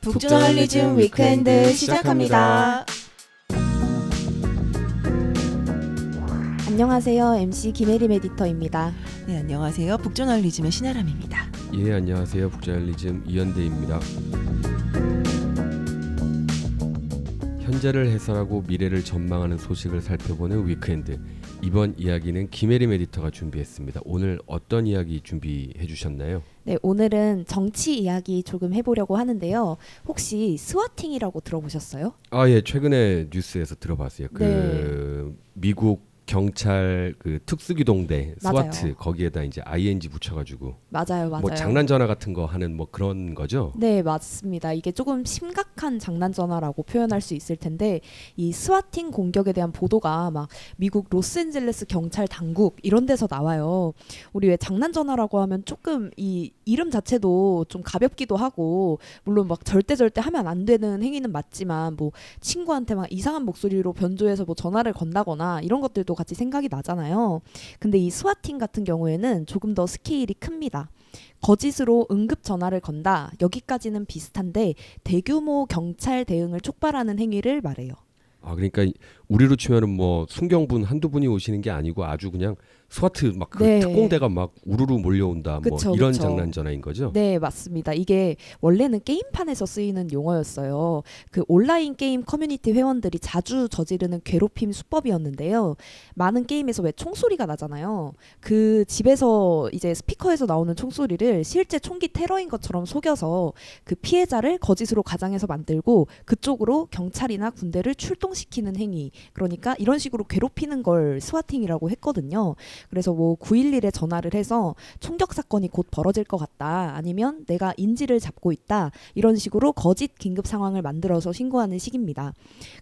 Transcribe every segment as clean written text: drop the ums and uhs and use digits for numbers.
북저널리즘 위크엔드 시작합니다. 안녕하세요. MC 김혜림 에디터입니다. 네, 안녕하세요. 북저널리즘의 신아람입니다. 예, 안녕하세요. 북저널리즘 이현대입니다. 현재를 해설하고 미래를 전망하는 소식을 살펴보는 위크엔드. 이번 이야기는 김혜림 에디터가 준비했습니다. 오늘 어떤 이야기 준비해 주셨나요? 네, 오늘은 정치 이야기 조금 해보려고 하는데요. 혹시 스와팅이라고 들어보셨어요? 아, 예, 최근에 뉴스에서 들어봤어요. 네. 미국 경찰 특수기동대 맞아요. 스와트 거기에다 이제 ing 붙여가지고 맞아요. 뭐 장난 전화 같은 거 하는 뭐 그런 거죠? 네, 맞습니다. 이게 조금 심각한 장난 전화라고 표현할 수 있을 텐데 이 스와팅 공격에 대한 보도가 막 미국 로스앤젤레스 경찰 당국 이런 데서 나와요. 우리 왜 장난 전화라고 하면 조금 이 이름 자체도 좀 가볍기도 하고 물론 막 절대 하면 안 되는 행위는 맞지만 뭐 친구한테 막 이상한 목소리로 변조해서 뭐 전화를 건다거나 이런 것들도 같이 생각이 나잖아요. 근데 이 스와팅 같은 경우에는 조금 더 스케일이 큽니다. 거짓으로 응급 전화를 건다. 여기까지는 비슷한데 대규모 경찰 대응을 촉발하는 행위를 말해요. 아, 그러니까 우리로 치면은 뭐 순경분 한두 분이 오시는 게 아니고 아주 그냥 스와트 막 네. 특공대가 막 우르르 몰려온다 뭐 그쵸, 이런 그쵸. 장난 전화인 거죠? 네, 맞습니다. 이게 원래는 게임판에서 쓰이는 용어였어요. 그 온라인 게임 커뮤니티 회원들이 자주 저지르는 괴롭힘 수법이었는데요. 많은 게임에서 왜 총소리가 나잖아요. 그 집에서 이제 스피커에서 나오는 총소리를 실제 총기 테러인 것처럼 속여서 그 피해자를 거짓으로 가장해서 만들고 그쪽으로 경찰이나 군대를 출동시키는 행위. 그러니까 이런 식으로 괴롭히는 걸 스와팅이라고 했거든요. 그래서 뭐 911에 전화를 해서 총격 사건이 곧 벌어질 것 같다. 아니면 내가 인지를 잡고 있다. 이런 식으로 거짓 긴급 상황을 만들어서 신고하는 식입니다.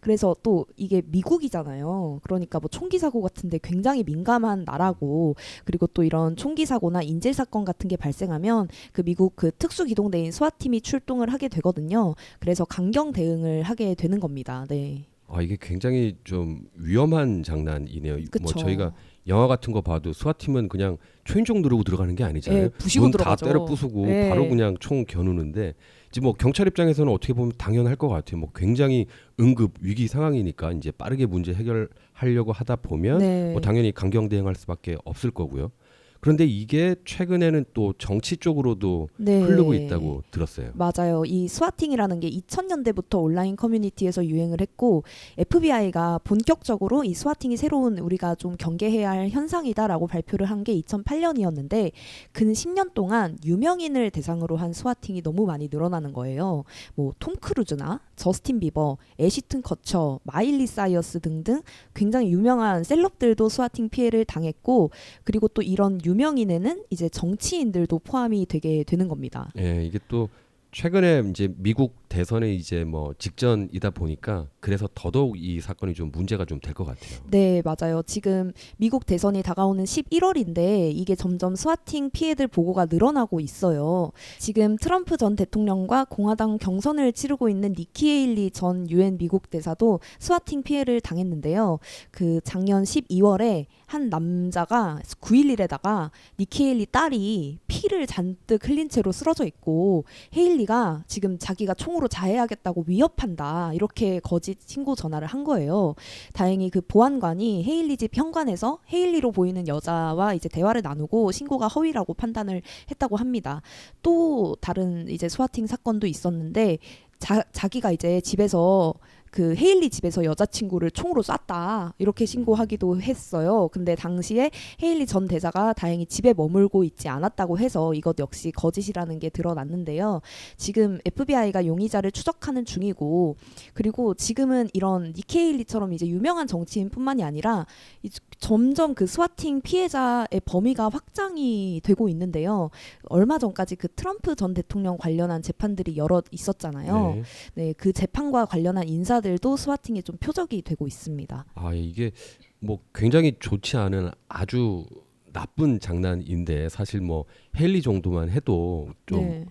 그래서 또 이게 미국이잖아요. 그러니까 뭐 총기 사고 같은데 굉장히 민감한 나라고 그리고 또 이런 총기 사고나 인질 사건 같은 게 발생하면 그 미국 그 특수기동대인 스와팀이 출동을 하게 되거든요. 그래서 강경 대응을 하게 되는 겁니다. 네. 아, 이게 굉장히 좀 위험한 장난이네요. 뭐 그쵸. 저희가 영화 같은 거 봐도 스와팀은 그냥 초인종 누르고 들어가는 게 아니잖아요. 예, 부시고 문 다 들어가죠. 때려 부수고 예. 바로 그냥 총 겨누는데 이제 뭐 경찰 입장에서는 어떻게 보면 당연할 것 같아요. 뭐 굉장히 응급 위기 상황이니까 이제 빠르게 문제 해결하려고 하다 보면 네. 뭐 당연히 강경 대응할 수밖에 없을 거고요. 그런데 이게 최근에는 또 정치 쪽으로도 네. 흐르고 있다고 들었어요. 맞아요. 이 스와팅이라는 게 2000년대부터 온라인 커뮤니티에서 유행을 했고 FBI가 본격적으로 이 스와팅이 새로운 우리가 좀 경계해야 할 현상이다라고 발표를 한 게 2008년이었는데 근 10년 동안 유명인을 대상으로 한 스와팅이 너무 많이 늘어나는 거예요. 뭐 톰 크루즈나 저스틴 비버, 애시튼 커처, 마일리 사이어스 등등 굉장히 유명한 셀럽들도 스와팅 피해를 당했고 그리고 또 이런 유명인에는 이제 정치인들도 포함이 되게 되는 겁니다. 예, 이게 또 최근에 이제 미국 대선에 이제 뭐 직전이다 보니까 그래서 더더욱 이 사건이 좀 문제가 좀 될 것 같아요. 네, 맞아요. 지금 미국 대선이 다가오는 11월인데 이게 점점 스와팅 피해들 보고가 늘어나고 있어요. 지금 트럼프 전 대통령과 공화당 경선을 치르고 있는 니키 헤일리 전 유엔 미국 대사도 스와팅 피해를 당했는데요. 그 작년 12월에 한 남자가 911에다가 니키 헤일리 딸이 피를 잔뜩 흘린 채로 쓰러져 있고 헤일리가 지금 자기가 총으로 자해하겠다고 위협한다 이렇게 거짓 신고 전화를 한 거예요. 다행히 그 보안관이 헤일리 집 현관에서 헤일리로 보이는 여자와 이제 대화를 나누고 신고가 허위라고 판단을 했다고 합니다. 또 다른 이제 스와팅 사건도 있었는데 자기가 이제 집에서 그 헤일리 집에서 여자친구를 총으로 쐈다 이렇게 신고하기도 했어요. 근데 당시에 헤일리 전 대사가 다행히 집에 머물고 있지 않았다고 해서 이것 역시 거짓이라는 게 드러났는데요. 지금 FBI가 용의자를 추적하는 중이고 그리고 지금은 이런 니키 헤일리처럼 이제 유명한 정치인뿐만이 아니라 점점 그 스와팅 피해자의 범위가 확장이 되고 있는데요. 얼마 전까지 그 트럼프 전 대통령 관련한 재판들이 여러 있었잖아요. 네. 네, 그 재판과 관련한 인사들도 스와팅에 좀 표적이 되고 있습니다. 아, 이게 뭐 굉장히 좋지 않은 아주 나쁜 장난인데 사실 뭐 헨리 정도만 해도 좀 네.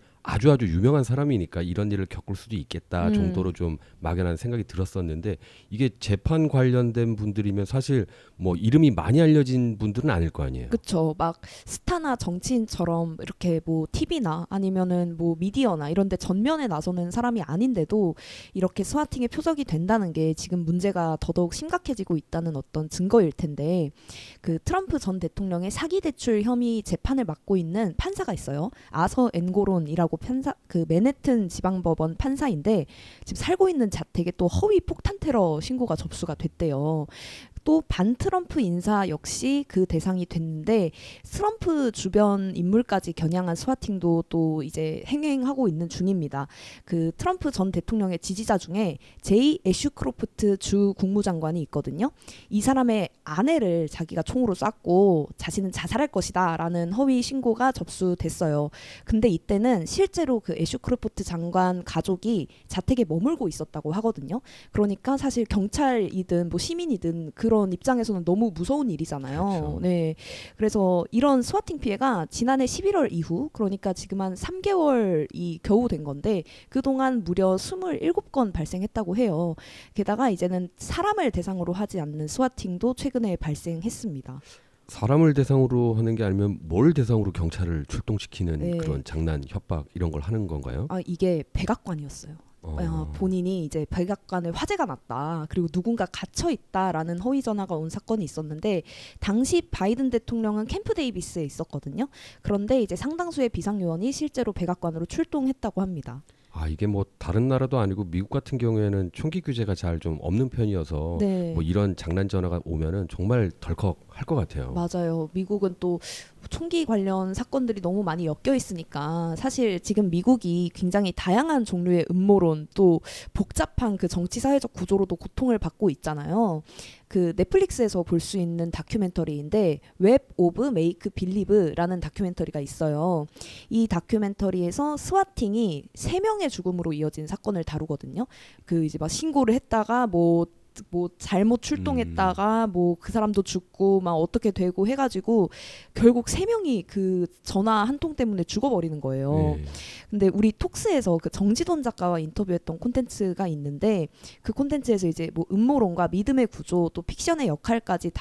아주 유명한 사람이니까 이런 일을 겪을 수도 있겠다 정도로 좀 막연한 생각이 들었었는데 이게 재판 관련된 분들이면 사실 뭐 이름이 많이 알려진 분들은 아닐 거 아니에요. 그쵸. 막 스타나 정치인처럼 이렇게 뭐 TV나 아니면은 뭐 미디어나 이런 데 전면에 나서는 사람이 아닌데도 이렇게 스와팅의 표적이 된다는 게 지금 문제가 더더욱 심각해지고 있다는 어떤 증거일 텐데, 그 트럼프 전 대통령의 사기 대출 혐의 재판을 맡고 있는 판사가 있어요. 아서 엔고론이라고 판사, 그 맨해튼 지방법원 판사인데 지금 살고 있는 자택에 또 허위 폭탄 테러 신고가 접수가 됐대요. 또 반트럼프 인사 역시 그 대상이 됐는데 트럼프 주변 인물까지 겨냥한 스와팅도 또 이제 행행하고 있는 중입니다. 그 트럼프 전 대통령의 지지자 중에 제이 애슈크로프트 주 국무장관이 있거든요. 이 사람의 아내를 자기가 총으로 쐈고 자신은 자살할 것이다 라는 허위 신고가 접수됐어요. 근데 이때는 실제로 그 애슈크로프트 장관 가족이 자택에 머물고 있었다고 하거든요. 그러니까 사실 경찰이든 뭐 시민이든 그런 입장에서는 너무 무서운 일이잖아요. 그렇죠. 네. 그래서 이런 스와팅 피해가 지난해 11월 이후, 그러니까 지금 한 3개월이 겨우 된 건데 그동안 무려 27건 발생했다고 해요. 게다가 이제는 사람을 대상으로 하지 않는 스와팅도 최근에 발생했습니다. 사람을 대상으로 하는 게 아니면 뭘 대상으로 경찰을 출동시키는 네. 그런 장난, 협박 이런 걸 하는 건가요? 아, 이게 백악관이었어요. 본인이 이제 백악관에 화재가 났다, 그리고 누군가 갇혀 있다라는 허위 전화가 온 사건이 있었는데 당시 바이든 대통령은 캠프 데이비스에 있었거든요. 그런데 이제 상당수의 비상요원이 실제로 백악관으로 출동했다고 합니다. 아, 이게 뭐 다른 나라도 아니고 미국 같은 경우에는 총기 규제가 잘 좀 없는 편이어서 네. 뭐 이런 장난 전화가 오면은 정말 덜컥할 것 같아요. 맞아요. 미국은 또 총기 관련 사건들이 너무 많이 엮여 있으니까 사실 지금 미국이 굉장히 다양한 종류의 음모론, 또 복잡한 그 정치 사회적 구조로도 고통을 받고 있잖아요. 그 넷플릭스에서 볼 수 있는 다큐멘터리인데 웹 오브 메이크 빌리브라는 다큐멘터리가 있어요. 이 다큐멘터리에서 스와팅이 3명의 죽음으로 이어진 사건을 다루거든요. 그 이제 막 신고를 했다가 뭐 잘못 출동했다가 뭐 그 사람도 죽고 막 어떻게 되고 해가지고 결국 3명이 그 전화 한 통 때문에 죽어버리는 거예요. 네. 근데 우리 톡스에서 그 정지돈 작가와 인터뷰했던 콘텐츠가 있는데 그 콘텐츠에서 이제 뭐 음모론과 믿음의 구조, 또 픽션의 역할까지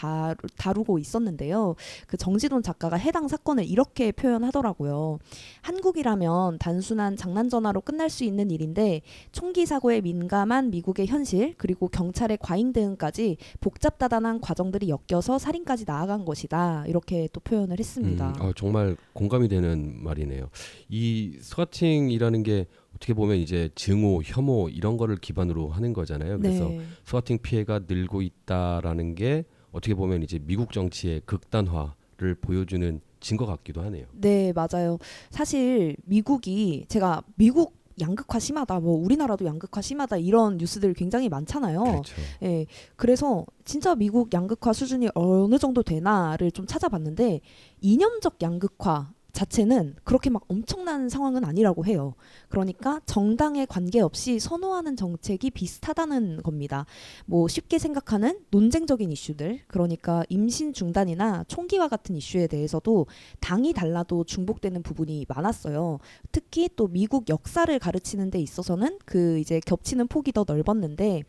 다루고 있었는데요. 그 정지돈 작가가 해당 사건을 이렇게 표현하더라고요. 한국이라면 단순한 장난 전화로 끝날 수 있는 일인데 총기 사고에 민감한 미국의 현실, 그리고 경찰의 과잉 대응까지 복잡다단한 과정들이 엮여서 살인까지 나아간 것이다, 이렇게 또 표현을 했습니다. 정말 공감이 되는 말이네요. 이 스와팅이라는 게 어떻게 보면 이제 증오, 혐오 이런 거를 기반으로 하는 거잖아요. 그래서 네. 스와팅 피해가 늘고 있다라는 게 어떻게 보면 이제 미국 정치의 극단화를 보여주는 증거 같기도 하네요. 네, 맞아요. 사실 미국이, 제가 미국 양극화 심하다, 뭐 우리나라도 양극화 심하다, 이런 뉴스들 굉장히 많잖아요. 그렇죠. 예, 그래서 진짜 미국 양극화 수준이 어느 정도 되나를 좀 찾아봤는데 이념적 양극화 자체는 그렇게 막 엄청난 상황은 아니라고 해요. 그러니까 정당에 관계없이 선호하는 정책이 비슷하다는 겁니다. 뭐 쉽게 생각하는 논쟁적인 이슈들, 그러니까 임신 중단이나 총기와 같은 이슈에 대해서도 당이 달라도 중복되는 부분이 많았어요. 특히 또 미국 역사를 가르치는 데 있어서는 그 이제 겹치는 폭이 더 넓었는데,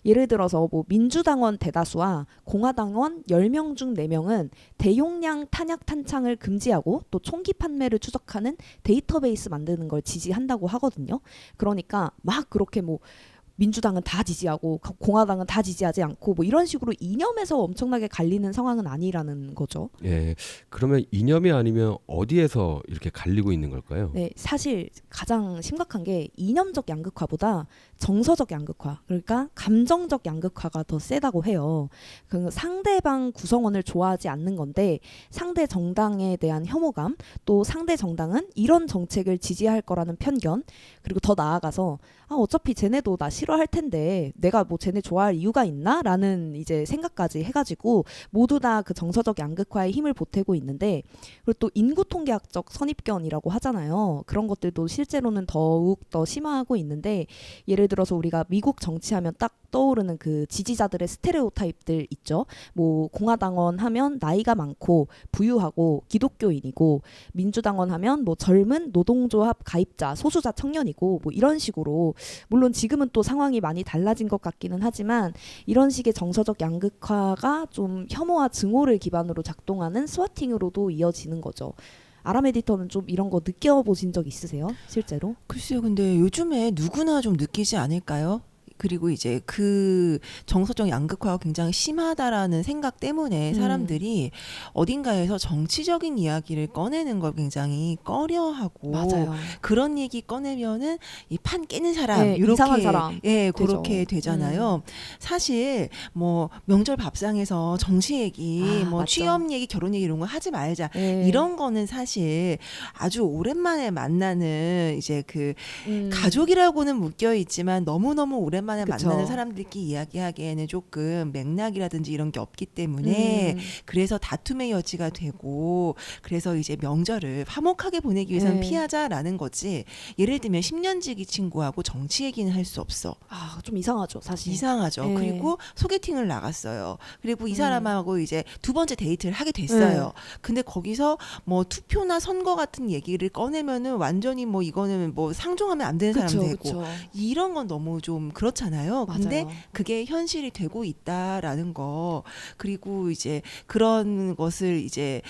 예를 들어서 뭐 민주당원 대다수와 공화당원 10명 중 4명은 대용량 탄약 탄창을 금지하고 또 총기 판매를 추적하는 데이터베이스 만드는 걸 지지한다고 하거든요. 그러니까 막 그렇게 뭐 민주당은 다 지지하고 공화당은 다 지지하지 않고 뭐 이런 식으로 이념에서 엄청나게 갈리는 상황은 아니라는 거죠. 예. 그러면 이념이 아니면 어디에서 이렇게 갈리고 있는 걸까요? 네, 사실 가장 심각한 게 이념적 양극화보다 정서적 양극화, 그러니까 감정적 양극화가 더 세다고 해요. 그 상대방 구성원을 좋아하지 않는 건데 상대 정당에 대한 혐오감, 또 상대 정당은 이런 정책을 지지할 거라는 편견, 그리고 더 나아가서 어차피 쟤네도 나 싫어할 텐데 내가 뭐 쟤네 좋아할 이유가 있나? 라는 이제 생각까지 해가지고 모두 다 그 정서적 양극화에 힘을 보태고 있는데, 그리고 또 인구통계학적 선입견이라고 하잖아요. 그런 것들도 실제로는 더욱 더 심화하고 있는데, 예를 들어서 우리가 미국 정치하면 딱 떠오르는 그 지지자들의 스테레오타입들 있죠. 뭐 공화당원 하면 나이가 많고 부유하고 기독교인이고, 민주당원 하면 뭐 젊은 노동조합 가입자 소수자 청년이고, 뭐 이런 식으로, 물론 지금은 또 상황이 많이 달라진 것 같기는 하지만 이런 식의 정서적 양극화가 좀 혐오와 증오를 기반으로 작동하는 스와팅으로도 이어지는 거죠. 아람 에디터는 좀 이런 거 느껴보신 적 있으세요? 실제로? 글쎄요, 근데 요즘에 누구나 좀 느끼지 않을까요? 그리고 이제 그 정서적 양극화가 굉장히 심하다라는 생각 때문에 사람들이 어딘가에서 정치적인 이야기를 꺼내는 걸 굉장히 꺼려하고, 맞아요. 그런 얘기 꺼내면은 이 판 깨는 사람, 네, 이렇게, 이상한 사람 예, 되죠. 그렇게 되잖아요. 사실 뭐 명절 밥상에서 정치 얘기, 뭐 맞죠. 취업 얘기, 결혼 얘기 이런 거 하지 말자. 네. 이런 거는 사실 아주 오랜만에 만나는 이제 그 가족이라고는 묶여 있지만 너무너무 오랜만에 그쵸. 만나는 사람들끼리 이야기하기에는 조금 맥락이라든지 이런 게 없기 때문에 그래서 다툼의 여지가 되고, 그래서 이제 명절을 화목하게 보내기 위해서는 네. 피하자라는 거지. 예를 들면 10년지기 친구하고 정치 얘기는 할 수 없어. 좀 이상하죠, 사실. 이상하죠. 네. 그리고 소개팅을 나갔어요. 그리고 이 사람하고 이제 두 번째 데이트를 하게 됐어요. 근데 거기서 뭐 투표나 선거 같은 얘기를 꺼내면은 완전히 뭐 이거는 뭐 상종하면 안 되는 사람 그쵸, 되고, 그쵸. 이런 건 너무 좀 그렇잖아요. 근데 맞아요. 그게 현실이 되고 있다라는 거, 그리고 이제 그런 것을 이제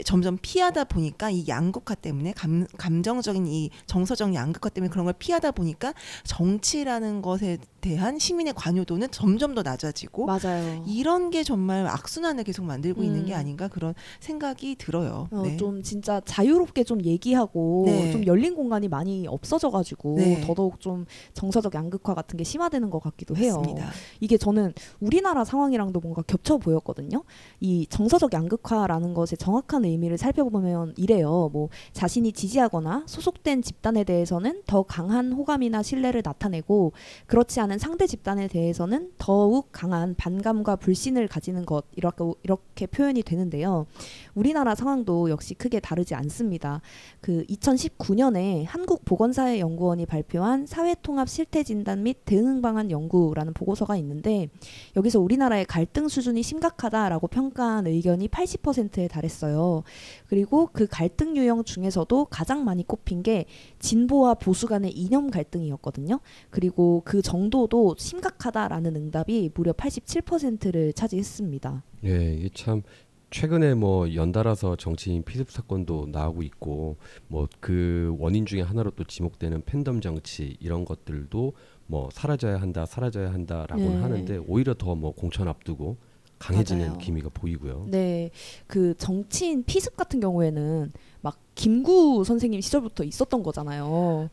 점점 피하다 보니까 이 양극화 때문에 감정적인 이 정서적 양극화 때문에 그런 걸 피하다 보니까 정치라는 것에 대한 시민의 관여도는 점점 더 낮아지고, 맞아요. 이런 게 정말 악순환을 계속 만들고 있는 게 아닌가 그런 생각이 들어요. 네. 좀 진짜 자유롭게 좀 얘기하고 네. 좀 열린 공간이 많이 없어져가지고 네. 더더욱 좀 정서적 양극화 같은 게 심화되는 것 같기도 해요. 맞습니다. 이게 저는 우리나라 상황이랑도 뭔가 겹쳐 보였거든요. 이 정서적 양극화라는 것의 정확한 의미를 살펴보면 이래요. 뭐 자신이 지지하거나 소속된 집단에 대해서는 더 강한 호감이나 신뢰를 나타내고, 그렇지 않은 상대 집단에 대해서는 더욱 강한 반감과 불신을 가지는 것, 이렇게 표현이 되는데요. 우리나라 상황도 역시 크게 다르지 않습니다. 그 2019년에 한국보건사회연구원이 발표한 사회통합 실태진단 및 대응 방안 연구라는 보고서가 있는데, 여기서 우리나라의 갈등 수준이 심각하다라고 평가한 의견이 80%에 달했어요. 그리고 그 갈등 유형 중에서도 가장 많이 꼽힌 게 진보와 보수 간의 이념 갈등이었거든요. 그리고 그 정도도 심각하다라는 응답이 무려 87%를 차지했습니다. 예, 이게 참 최근에 뭐 연달아서 정치인 피습 사건도 나오고 있고, 뭐 그 원인 중에 하나로 또 지목되는 팬덤 정치, 이런 것들도 뭐 사라져야 한다라고는 네. 하는데, 오히려 더 뭐 공천 앞두고 강해지는 맞아요. 기미가 보이고요. 네, 그 정치인 피습 같은 경우에는 막 김구 선생님 시절부터 있었던 거잖아요.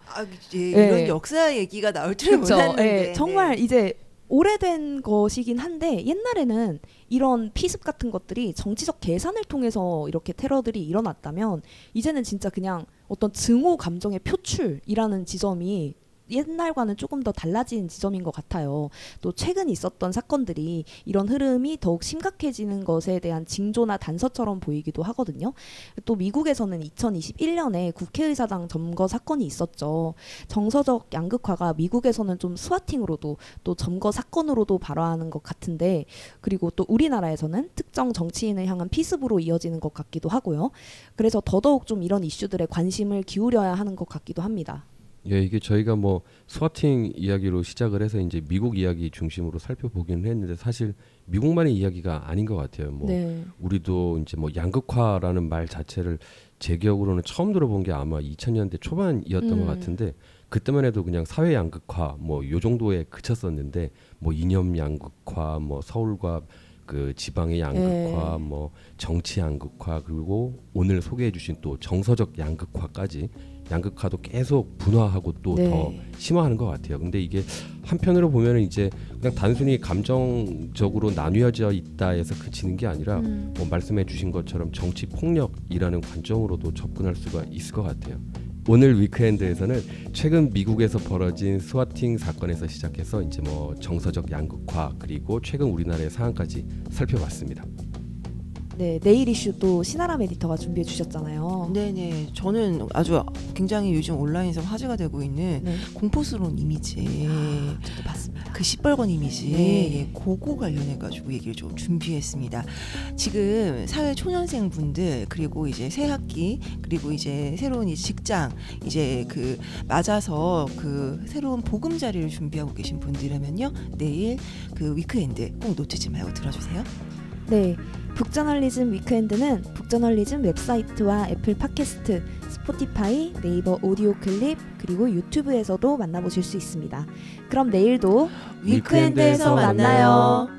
이제 네. 이런 역사 얘기가 나올 줄은 그쵸? 몰랐는데. 예, 정말 이제 오래된 것이긴 한데, 옛날에는 이런 피습 같은 것들이 정치적 계산을 통해서 이렇게 테러들이 일어났다면, 이제는 진짜 그냥 어떤 증오 감정의 표출이라는 지점이 옛날과는 조금 더 달라진 지점인 것 같아요. 또 최근 있었던 사건들이 이런 흐름이 더욱 심각해지는 것에 대한 징조나 단서처럼 보이기도 하거든요. 또 미국에서는 2021년에 국회의사당 점거 사건이 있었죠. 정서적 양극화가 미국에서는 좀 스와팅으로도 또 점거 사건으로도 발화하는 것 같은데, 그리고 또 우리나라에서는 특정 정치인을 향한 피습으로 이어지는 것 같기도 하고요. 그래서 더더욱 좀 이런 이슈들에 관심을 기울여야 하는 것 같기도 합니다. 예, 이게 저희가 뭐 스와팅 이야기로 시작을 해서 이제 미국 이야기 중심으로 살펴보기는 했는데, 사실 미국만의 이야기가 아닌 것 같아요. 뭐 네. 우리도 이제 뭐 양극화라는 말 자체를 제 기억으로는 처음 들어본 게 아마 2000년대 초반이었던 것 같은데, 그때만 해도 그냥 사회 양극화 뭐 요 정도에 그쳤었는데, 뭐 이념 양극화, 뭐 서울과 그 지방의 양극화, 뭐 정치 양극화, 그리고 오늘 소개해주신 또 정서적 양극화까지, 양극화도 계속 분화하고 또 더 심화하는 것 같아요. 근데 이게 한편으로 보면은 이제 그냥 단순히 감정적으로 나뉘어져 있다 해서 그치는 게 아니라, 뭐 말씀해 주신 것처럼 정치 폭력이라는 관점으로도 접근할 수가 있을 것 같아요. 오늘 위크엔드에서는 최근 미국에서 벌어진 스와팅 사건에서 시작해서 이제 뭐 정서적 양극화 그리고 최근 우리나라의 상황까지 살펴봤습니다. 네, 내일 이슈도 신아람 에디터가 준비해 주셨잖아요. 네네. 저는 아주 굉장히 요즘 온라인에서 화제가 되고 있는 네. 공포스러운 이미지, 저도 봤습니다. 그 시뻘건 이미지, 네. 예, 그거 관련해 가지고 얘기를 좀 준비했습니다. 지금 사회 초년생 분들 그리고 이제 새 학기 그리고 이제 새로운 이 직장 이제 그 맞아서 그 새로운 보금자리를 준비하고 계신 분들이라면요, 내일 그 위크엔드 꼭 놓치지 말고 들어주세요. 네, 북저널리즘 위크엔드는 북저널리즘 웹사이트와 애플 팟캐스트, 스포티파이, 네이버 오디오 클립 그리고 유튜브에서도 만나보실 수 있습니다. 그럼 내일도 위크엔드에서 만나요.